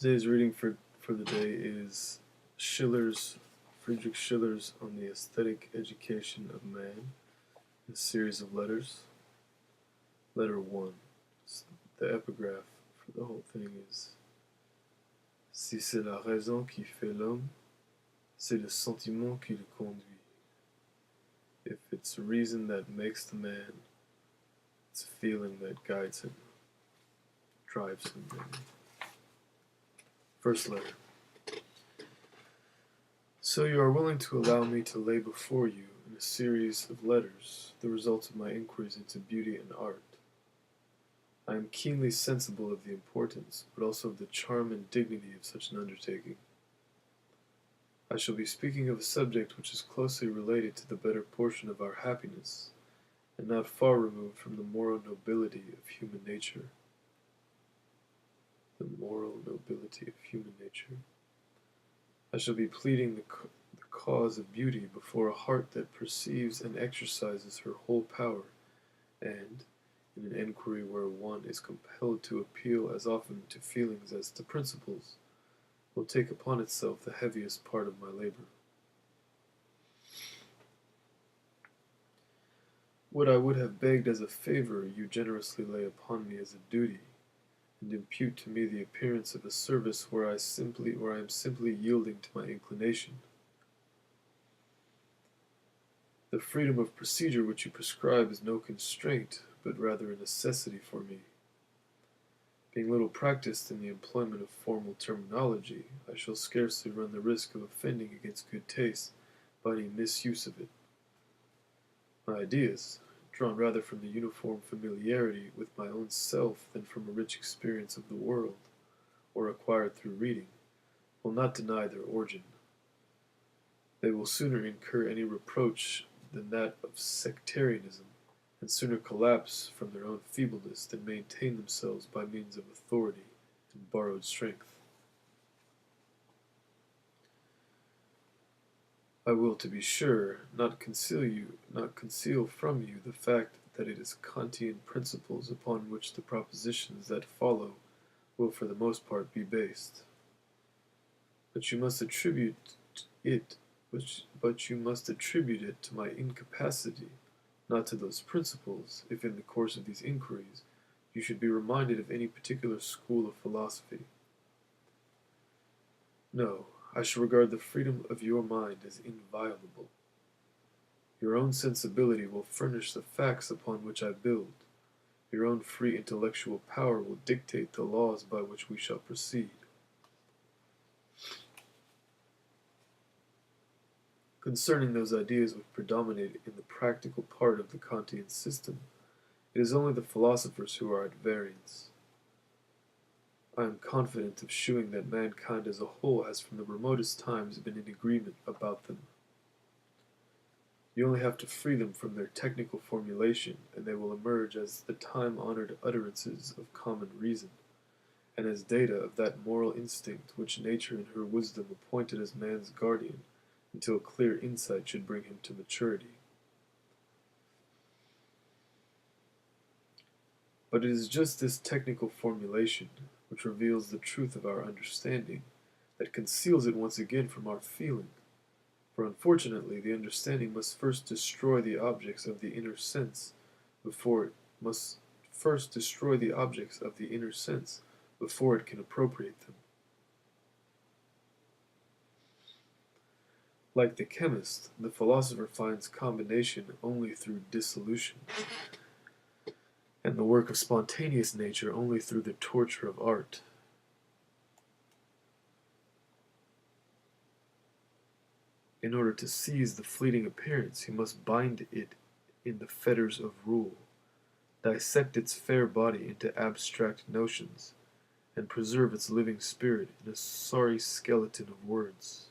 Today's reading for the day is Friedrich Schiller's On the Aesthetic Education of Man, a series of letters. Letter 1. The epigraph for the whole thing is Si c'est la raison qui fait l'homme, c'est le sentiment qui le conduit. If it's reason that makes the man, it's a feeling that guides him, drives him. First letter. So you are willing to allow me to lay before you, in a series of letters, the results of my inquiries into beauty and art. I am keenly sensible of the importance, but also of the charm and dignity of such an undertaking. I shall be speaking of a subject which is closely related to the better portion of our happiness, and not far removed from the moral nobility of human nature. The moral nobility of human nature. I shall be pleading the cause of beauty before a heart that perceives and exercises her whole power, and, in an enquiry where one is compelled to appeal as often to feelings as to principles, will take upon itself the heaviest part of my labor. What I would have begged as a favor you generously lay upon me as a duty, and impute to me the appearance of a service where I am simply yielding to my inclination. The freedom of procedure which you prescribe is no constraint, but rather a necessity for me. Being little practiced in the employment of formal terminology, I shall scarcely run the risk of offending against good taste by any misuse of it. My ideas, drawn rather from the uniform familiarity with my own self than from a rich experience of the world, or acquired through reading, will not deny their origin. They will sooner incur any reproach than that of sectarianism, and sooner collapse from their own feebleness than maintain themselves by means of authority and borrowed strength. I will, to be sure, not conceal from you the fact that it is Kantian principles upon which the propositions that follow will for the most part be based. But you must attribute it to my incapacity, not to those principles, if in the course of these inquiries you should be reminded of any particular school of philosophy. No, I shall regard the freedom of your mind as inviolable. Your own sensibility will furnish the facts upon which I build. Your own free intellectual power will dictate the laws by which we shall proceed. Concerning those ideas which predominate in the practical part of the Kantian system, it is only the philosophers who are at variance. I am confident of shewing that mankind as a whole has from the remotest times been in agreement about them. You only have to free them from their technical formulation, and they will emerge as the time-honored utterances of common reason, and as data of that moral instinct which nature in her wisdom appointed as man's guardian until a clear insight should bring him to maturity. But it is just this technical formulation, which reveals the truth of our understanding, that conceals it once again from our feeling. For unfortunately, the understanding must first destroy the objects of the inner sense before it can appropriate them. Like the chemist, the philosopher finds combination only through dissolution, and the work of spontaneous nature only through the torture of art. In order to seize the fleeting appearance, he must bind it in the fetters of rule, dissect its fair body into abstract notions, and preserve its living spirit in a sorry skeleton of words.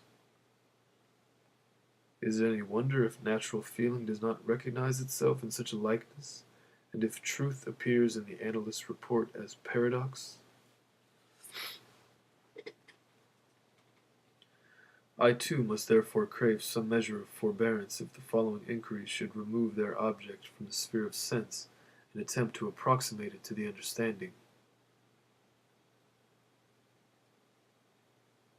Is it any wonder if natural feeling does not recognize itself in such a likeness, and if truth appears in the analyst's report as paradox? I too must therefore crave some measure of forbearance if the following inquiries should remove their object from the sphere of sense and attempt to approximate it to the understanding.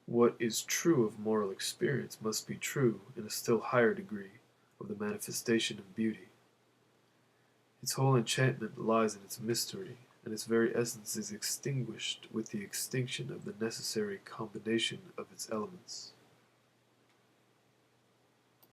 What is true of moral experience must be true, in a still higher degree, of the manifestation of beauty. Its whole enchantment lies in its mystery, and its very essence is extinguished with the extinction of the necessary combination of its elements.